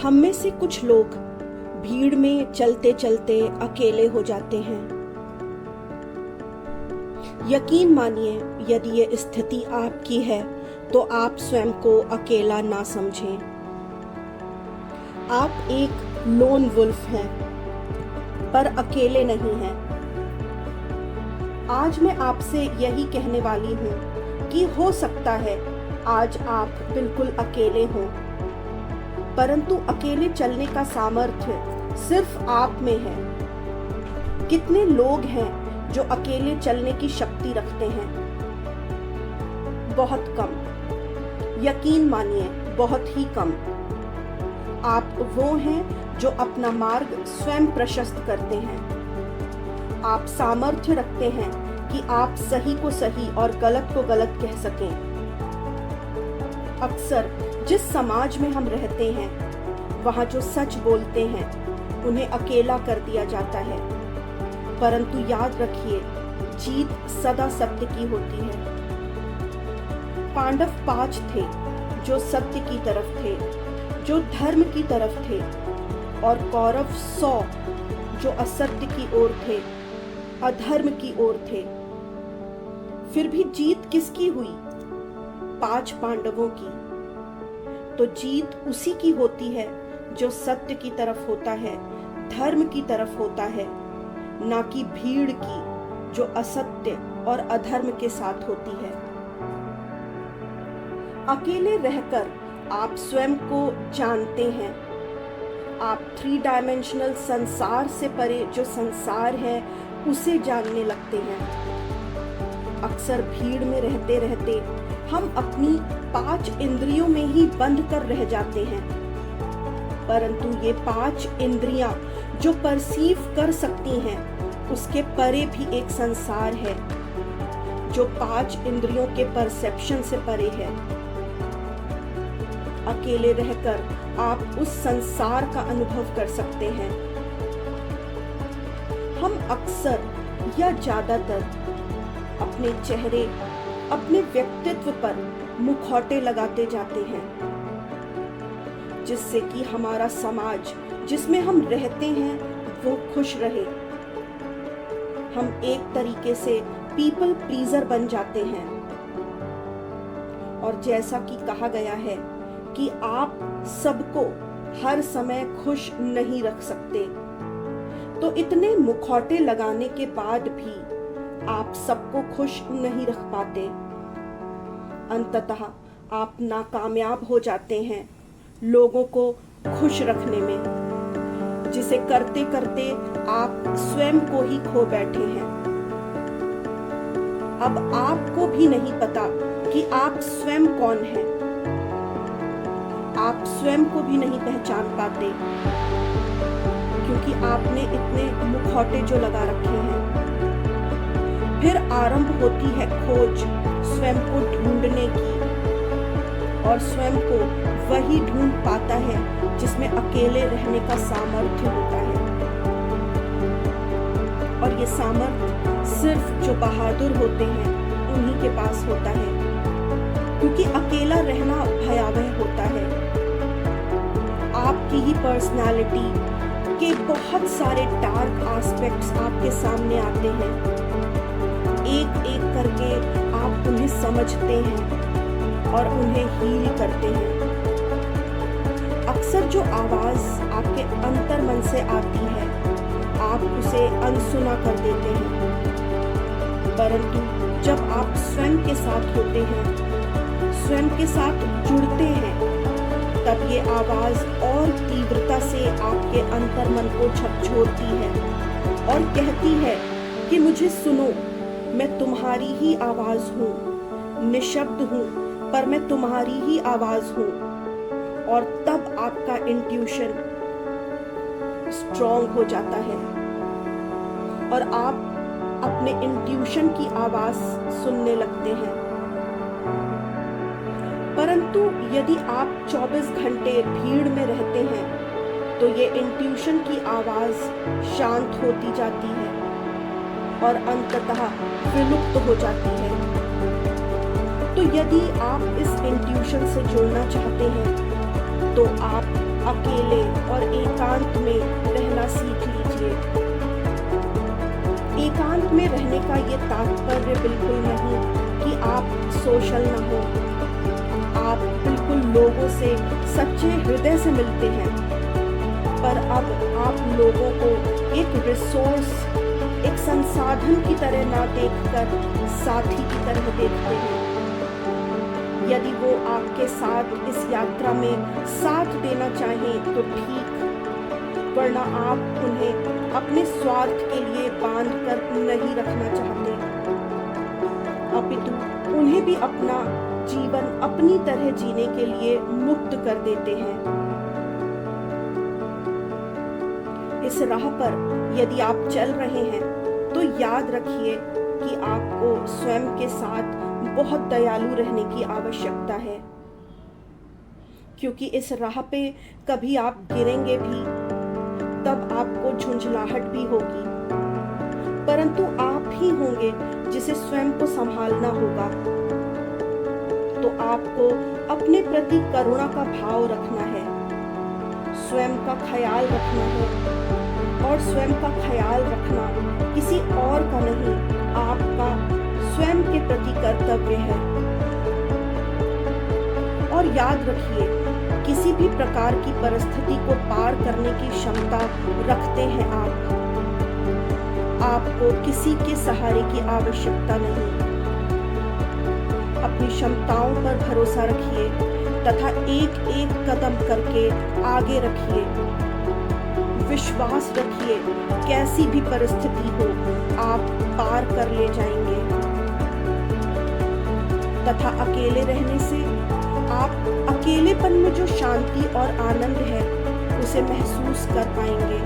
हम में से कुछ लोग भीड़ में चलते चलते अकेले हो जाते हैं। यकीन मानिए, यदि ये स्थिति आपकी है तो आप स्वयं को अकेला ना समझें। आप एक लोन वुल्फ हैं, पर अकेले नहीं हैं। आज मैं आपसे यही कहने वाली हूँ कि हो सकता है आज आप बिल्कुल अकेले हों, परंतु अकेले चलने का सामर्थ्य सिर्फ आप में है। कितने लोग हैं जो अकेले चलने की शक्ति रखते हैं? बहुत कम, यकीन मानिए बहुत ही कम। आप वो हैं जो अपना मार्ग स्वयं प्रशस्त करते हैं। आप सामर्थ्य रखते हैं कि आप सही को सही और गलत को गलत कह सकें। अक्सर जिस समाज में हम रहते हैं, वहाँ जो सच बोलते हैं उन्हें अकेला कर दिया जाता है, परंतु याद रखिए, जीत सदा सत्य की होती है। पांडव 5 थे जो सत्य की तरफ थे, जो धर्म की तरफ थे, और कौरव 100 जो असत्य की ओर थे, अधर्म की ओर थे। फिर भी जीत किसकी हुई? 5 पांडवों की। तो जीत उसी की होती है जो सत्य की तरफ होता है, धर्म की तरफ होता है, ना कि भीड़ की जो असत्य और अधर्म के साथ होती है। अकेले रहकर आप स्वयं को जानते हैं। आप 3 डायमेंशनल संसार से परे जो संसार है उसे जानने लगते हैं। अक्सर भीड़ में रहते रहते हम अपनी 5 इंद्रियों में ही बंद कर रह जाते हैं, परंतु ये 5 इंद्रियां जो परसीव कर सकती हैं, उसके परे भी एक संसार है जो 5 इंद्रियों के परसेप्शन से परे है। अकेले रहकर आप उस संसार का अनुभव कर सकते हैं। हम अक्सर या ज्यादातर अपने चेहरे, अपने व्यक्तित्व पर मुखौटे लगाते जाते हैं, जिससे कि हमारा समाज जिसमें हम रहते हैं वो खुश रहे। हम एक तरीके से पीपल प्लीजर बन जाते हैं, और जैसा कि कहा गया है कि आप सबको हर समय खुश नहीं रख सकते, तो इतने मुखौटे लगाने के बाद भी आप सबको खुश नहीं रख पाते। अंततः आप नाकामयाब हो जाते हैं लोगों को खुश रखने में, जिसे करते करते आप स्वयं को ही खो बैठे हैं। अब आपको भी नहीं पता कि आप स्वयं कौन हैं। आप स्वयं को भी नहीं पहचान पाते, क्योंकि आपने इतने मुखौटे जो लगा रखे हैं। फिर आरंभ होती है खोज स्वयं को ढूंढने की, और स्वयं को वही ढूंढ पाता है जिसमें अकेले रहने का सामर्थ्य होता है। और ये सामर्थ्य सिर्फ जो बहादुर होते हैं उन्हीं के पास होता है, क्योंकि अकेला रहना भयावह होता है। आपकी ही पर्सनालिटी के बहुत सारे डार्क एस्पेक्ट्स आपके सामने आते हैं। एक एक करके आप उन्हें समझते हैं और उन्हें हील करते हैं। अक्सर जो आवाज आपके अंतर मन से आती है, आप उसे अनसुना कर देते हैं, परंतु जब आप स्वयं के साथ होते हैं, स्वयं के साथ जुड़ते हैं, तब ये आवाज और तीव्रता से आपके अंतर मन को झकझोरती है और कहती है कि मुझे सुनो, मैं तुम्हारी ही आवाज हूँ, निशब्द हूँ, पर मैं तुम्हारी ही आवाज हूँ। और तब आपका इंट्यूशन स्ट्रॉन्ग हो जाता है और आप अपने इंट्यूशन की आवाज सुनने लगते हैं। परंतु यदि आप 24 घंटे भीड़ में रहते हैं, तो ये इंट्यूशन की आवाज शांत होती जाती है और अंततः विलुप्त हो जाती है। तो यदि आप इस इंट्यूशन से जुड़ना चाहते हैं, तो आप अकेले और एकांत में रहना सीख लीजिए। एकांत में रहने का ये तात्पर्य बिल्कुल नहीं कि आप सोशल न हो। आप बिल्कुल लोगों से सच्चे हृदय से मिलते हैं, पर अब आप लोगों को एक रिसोर्स, एक संसाधन की तरह ना देखकर साथी की तरह देखते हैं। यदि वो आपके साथ इस यात्रा में साथ देना चाहें तो ठीक, वरना आप उन्हें अपने स्वार्थ के लिए बांध कर नहीं रखना चाहते, अपितु उन्हें भी अपना जीवन अपनी तरह जीने के लिए मुक्त कर देते हैं। इस राह पर यदि आप चल रहे हैं तो याद रखिए कि आपको स्वयं के साथ बहुत दयालु रहने की आवश्यकता है, क्योंकि इस राह पे कभी आप गिरेंगे भी, तब आपको झुंझलाहट भी होगी, परंतु आप ही होंगे जिसे स्वयं को संभालना होगा। तो आपको अपने प्रति करुणा का भाव रखना है, स्वयं का ख्याल रखना है, और स्वयं का ख्याल रखना किसी और का नहीं, आपका स्वयं के प्रति कर्तव्य है। और याद रखिए, किसी भी प्रकार की परिस्थिति को पार करने की क्षमता रखते हैं आप। आपको किसी के सहारे की आवश्यकता नहीं। अपनी क्षमताओं पर भरोसा रखिए तथा एक एक कदम करके आगे रखिए। विश्वास रखिए, कैसी भी परिस्थिति हो आप पार कर ले जाएंगे, तथा अकेले रहने से आप अकेलेपन में जो शांति और आनंद है उसे महसूस कर पाएंगे।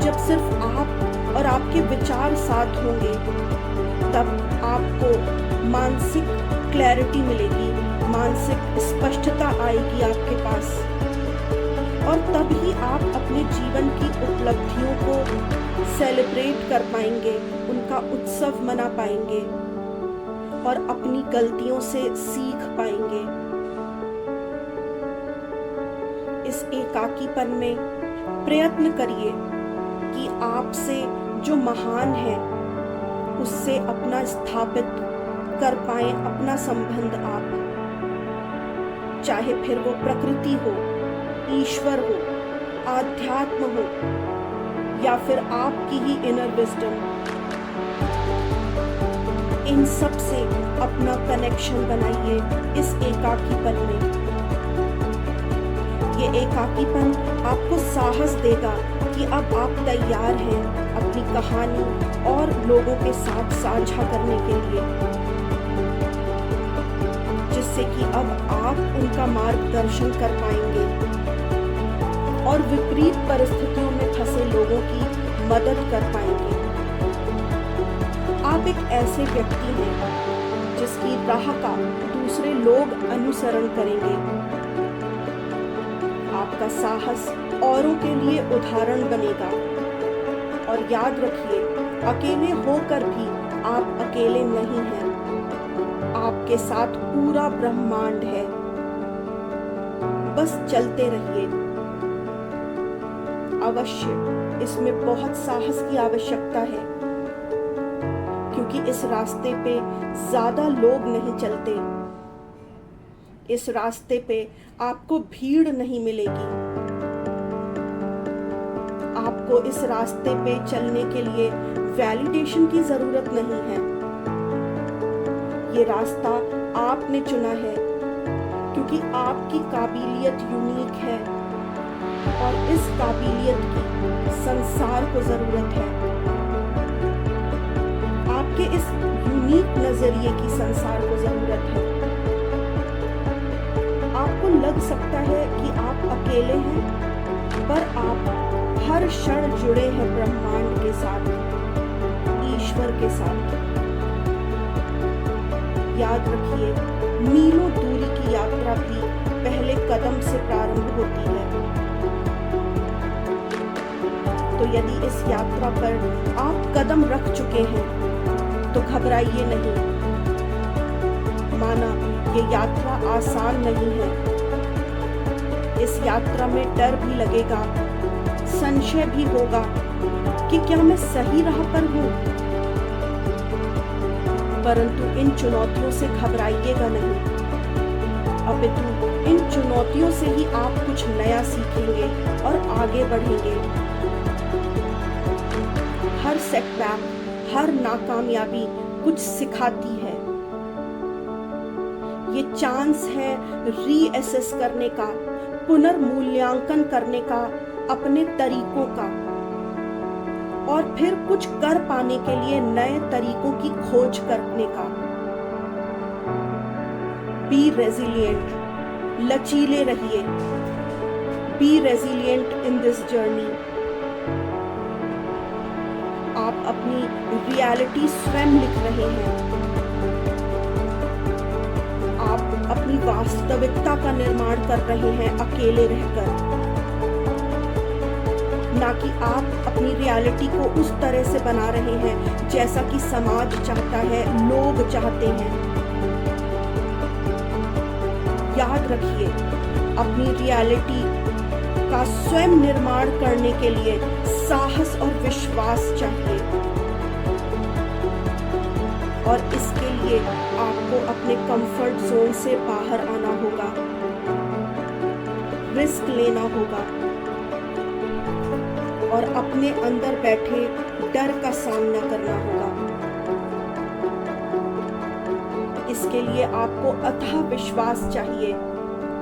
जब सिर्फ आप और आपके विचार साथ होंगे, तब आपको मानसिक क्लैरिटी मिलेगी, मानसिक स्पष्टता आएगी आपके पास, और तब ही आप अपने जीवन की उपलब्धियों को सेलिब्रेट कर पाएंगे, उनका उत्सव मना पाएंगे और अपनी गलतियों से सीख पाएंगे। इस एकाकीपन में प्रयत्न करिए कि आपसे जो महान है उससे अपना स्थापित कर पाएं अपना संबंध आप, चाहे फिर वो प्रकृति हो, ईश्वर हो, आध्यात्म हो, या फिर आपकी ही इनर विजडम। इन सब से अपना कनेक्शन बनाइए इस एकाकीपन में। ये एकाकीपन आपको साहस देगा कि अब आप तैयार हैं अपनी कहानी और लोगों के साथ साझा करने के लिए, जिससे कि अब आप उनका मार्गदर्शन कर पाएंगे और विपरीत परिस्थितियों में फंसे लोगों की मदद कर पाएंगे। आप एक ऐसे व्यक्ति हैं जिसकी राह का दूसरे लोग अनुसरण करेंगे। आपका साहस औरों के लिए उदाहरण बनेगा। और याद रखिए, अकेले होकर भी आप अकेले नहीं हैं, आपके साथ पूरा ब्रह्मांड है। बस चलते रहिए। अवश्य इसमें बहुत साहस की आवश्यकता है, क्योंकि इस रास्ते पे ज्यादा लोग नहीं चलते। इस रास्ते पे आपको भीड़ नहीं मिलेगी। आपको इस रास्ते पे चलने के लिए वैलिडेशन की जरूरत नहीं है। ये रास्ता आपने चुना है, क्योंकि आपकी काबिलियत यूनिक है और इस काबिलियत की संसार को जरूरत है। आपके इस यूनिक नजरिए की संसार को जरूरत है। आपको लग सकता है कि आप अकेले हैं, पर आप हर क्षण जुड़े हैं ब्रह्मांड के साथ, ईश्वर के साथ। याद रखिए, मीलों दूरी की यात्रा भी पहले कदम से प्रारंभ होती है। तो यदि इस यात्रा पर आप कदम रख चुके हैं तो घबराइए नहीं। माना ये यात्रा आसान नहीं है, इस यात्रा में डर भी लगेगा, संशय भी होगा कि क्या मैं सही राह पर हूँ। परंतु इन चुनौतियों से घबराइएगा नहीं, अपितु इन चुनौतियों से ही आप कुछ नया सीखेंगे और आगे बढ़ेंगे। हर सेटबैक, हर नाकामयाबी कुछ सिखाती है। ये चांस है रीअसेस करने का, पुनर्मूल्यांकन करने का अपने तरीकों का, और फिर कुछ कर पाने के लिए नए तरीकों की खोज करने का। बी रेजिलिएंट, लचीले रहिए। Be resilient in this journey. आप अपनी रियलिटी स्वयं लिख रहे हैं। आप अपनी वास्तविकता का निर्माण कर रहे हैं अकेले रहकर, ना कि आप अपनी रियलिटी को उस तरह से बना रहे हैं जैसा कि समाज चाहता है, लोग चाहते हैं। याद रखिए, अपनी रियलिटी का स्वयं निर्माण करने के लिए साहस और विश्वास चाहिए, और इसके लिए आपको अपने कंफर्ट जोन से बाहर आना होगा, रिस्क लेना होगा और अपने अंदर बैठे डर का सामना करना होगा। इसके लिए आपको अथाह विश्वास चाहिए,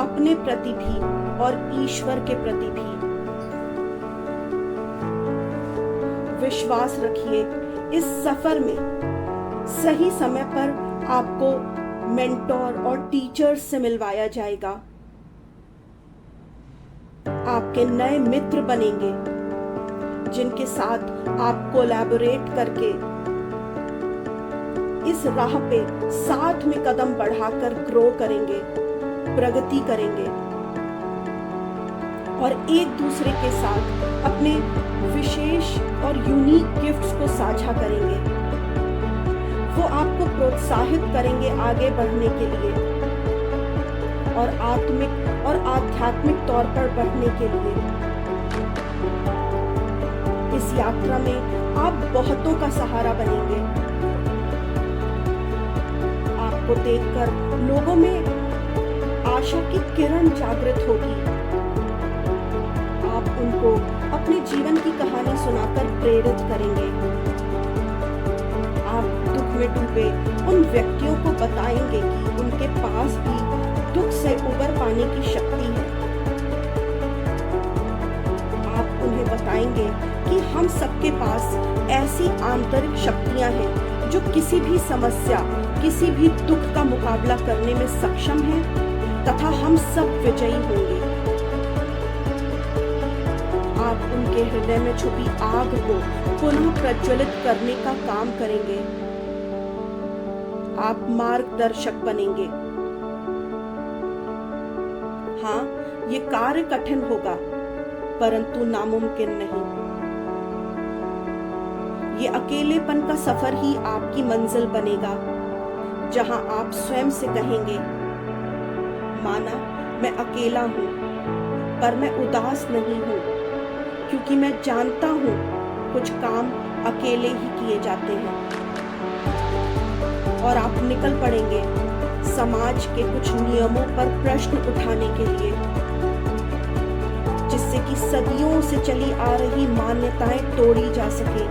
अपने प्रति भी और ईश्वर के प्रति भी। विश्वास रखिए, इस सफर में सही समय पर आपको मेंटोर और टीचर्स से मिलवाया जाएगा। आपके नए मित्र बनेंगे जिनके साथ आप कोलैबोरेट करके इस राह पे साथ में कदम बढ़ाकर ग्रो करेंगे, प्रगति करेंगे और एक दूसरे के साथ अपने विशेष और यूनिक गिफ्ट्स को साझा करेंगे। वो आपको प्रोत्साहित करेंगे आगे बढ़ने के लिए और आत्मिक और आध्यात्मिक तौर पर बढ़ने के लिए। इस यात्रा में आप बहुतों का सहारा बनेंगे। आपको देखकर लोगों में आशा की किरण जागृत होगी। आप उनको अपने जीवन की कहानी सुनाकर प्रेरित करेंगे। आप दुख में डूबे उन व्यक्तियों को बताएंगे कि उनके पास भी दुख से उबर पाने की शक्ति है। आप उन्हें बताएंगे कि हम सबके पास ऐसी आंतरिक शक्तियां हैं जो किसी भी समस्या, किसी भी दुख का मुकाबला करने में सक्षम हैं तथा हम सब विजयी होंगे। आप उनके हृदय में छुपी आग को पुनः प्रज्वलित करने का काम करेंगे। आप मार्गदर्शक बनेंगे। हाँ, ये कार्य कठिन होगा परंतु नामुमकिन नहीं। ये अकेलेपन का सफर ही आपकी मंजिल बनेगा, जहां आप स्वयं से कहेंगे, माना मैं अकेला हूं पर मैं उदास नहीं हूं, क्योंकि मैं जानता हूं कुछ काम अकेले ही किए जाते हैं। और आप निकल पड़ेंगे समाज के कुछ नियमों पर प्रश्न उठाने के लिए, जिससे कि सदियों से चली आ रही मान्यताएं तोड़ी जा सके।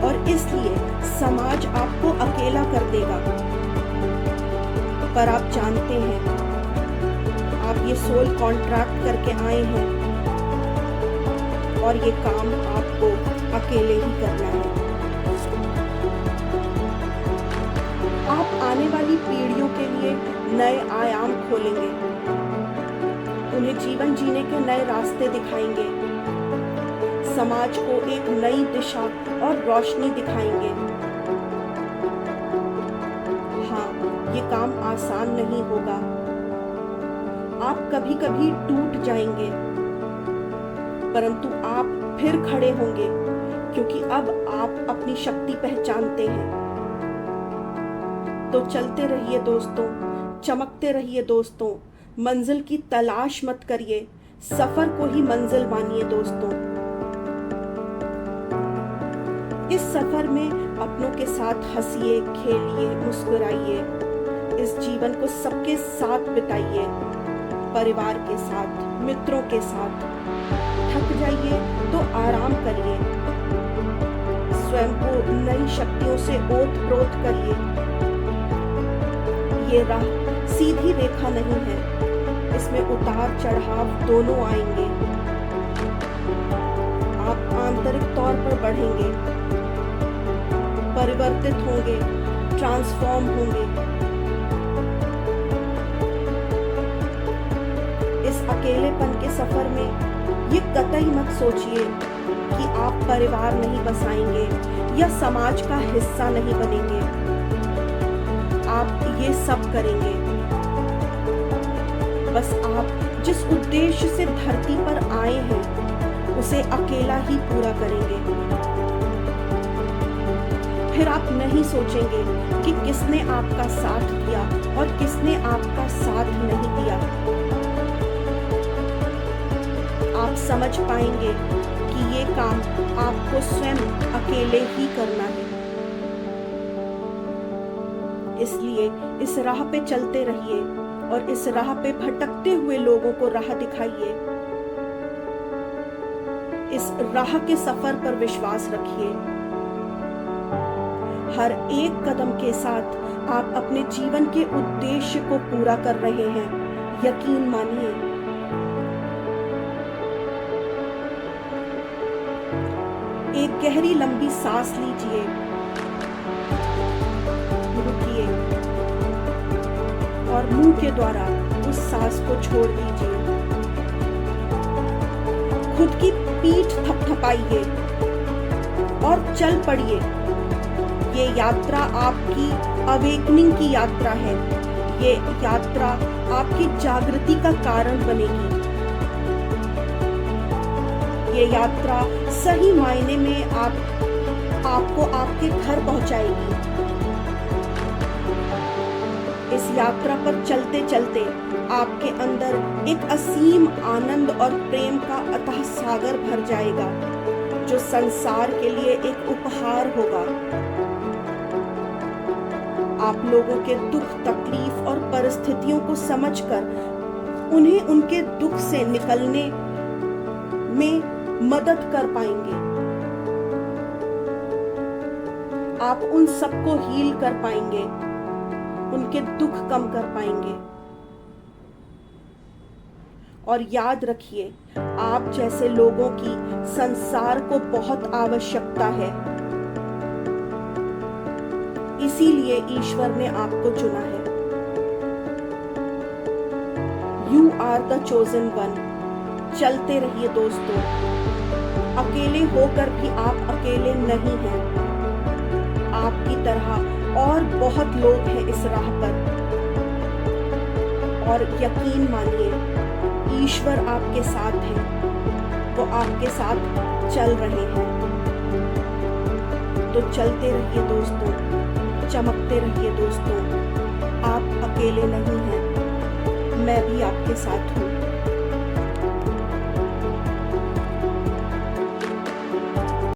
और इसलिए समाज आपको अकेला कर देगा, पर आप जानते हैं आप ये सोल कॉन्ट्रैक्ट करके आए हैं और ये काम आपको अकेले ही करना है। आप आने वाली पीढ़ियों के लिए नए आयाम खोलेंगे, उन्हें जीवन जीने के नए रास्ते दिखाएंगे, समाज को एक नई दिशा और रोशनी दिखाएंगे। हाँ, ये काम आसान नहीं होगा। आप कभी कभी टूट जाएंगे, परंतु आप फिर खड़े होंगे, क्योंकि अब आप अपनी शक्ति पहचानते हैं। तो चलते रहिए दोस्तों, चमकते रहिए दोस्तों, मंजिल की तलाश मत करिए, सफर को ही मंजिल मानिए दोस्तों। इस सफर में अपनों के साथ हंसिए, खेलिए, मुस्कुराइए। इस जीवन को सबके साथ बिताइए, परिवार के साथ, मित्रों के साथ। थक जाइए तो आराम करिए, स्वयं को नई शक्तियों से ओत-प्रोत करिए। ये राह सीधी रेखा नहीं है, इसमें उतार चढ़ाव दोनों आएंगे। आप आंतरिक तौर पर बढ़ेंगे, परिवर्तित होंगे, ट्रांसफॉर्म होंगे। इस अकेलेपन के सफर में ये कतई मत सोचिए कि आप परिवार नहीं बसाएंगे या समाज का हिस्सा नहीं बनेंगे। आप ये सब करेंगे, बस आप जिस उद्देश्य से धरती पर आए हैं उसे अकेला ही पूरा करेंगे। फिर आप नहीं सोचेंगे कि किसने आपका साथ दिया और किसने आपका साथ नहीं दिया। आप समझ पाएंगे कि ये काम आपको स्वयं अकेले ही करना है। इसलिए इस राह पे चलते रहिए और इस राह पे भटकते हुए लोगों को राह दिखाइए। इस राह के सफर पर विश्वास रखिए। हर एक कदम के साथ आप अपने जीवन के उद्देश्य को पूरा कर रहे हैं, यकीन मानिए। एक गहरी लंबी सांस लीजिए, रुकिए और मुंह के द्वारा उस सांस को छोड़ दीजिए। खुद की पीठ थपथपाइए और चल पड़िए। ये यात्रा आपकी अवेकनिंग की यात्रा है। ये यात्रा आपकी जागृति का कारण बनेगी। ये यात्रा सही मायने में आपको आपके घर पहुंचाएगी। इस यात्रा पर चलते चलते आपके अंदर एक असीम आनंद और प्रेम का अथाह सागर भर जाएगा, जो संसार के लिए एक उपहार होगा। आप लोगों के दुख, तकलीफ और परिस्थितियों को समझकर उन्हें उनके दुख से निकलने में मदद कर पाएंगे। आप उन सबको हील कर पाएंगे, उनके दुख कम कर पाएंगे। और याद रखिए, आप जैसे लोगों की संसार को बहुत आवश्यकता है। इसीलिए ईश्वर ने आपको चुना है। You are the chosen one। चलते रहिए दोस्तों। अकेले होकर भी आप अकेले नहीं हैं। आपकी तरह और बहुत लोग हैं इस राह पर। और यकीन मानिए, ईश्वर आपके साथ है। वो आपके साथ चल रहे हैं। तो चलते रहिए दोस्तों, चमकते रहिए दोस्तों। आप अकेले नहीं हैं, मैं भी आपके साथ हूँ।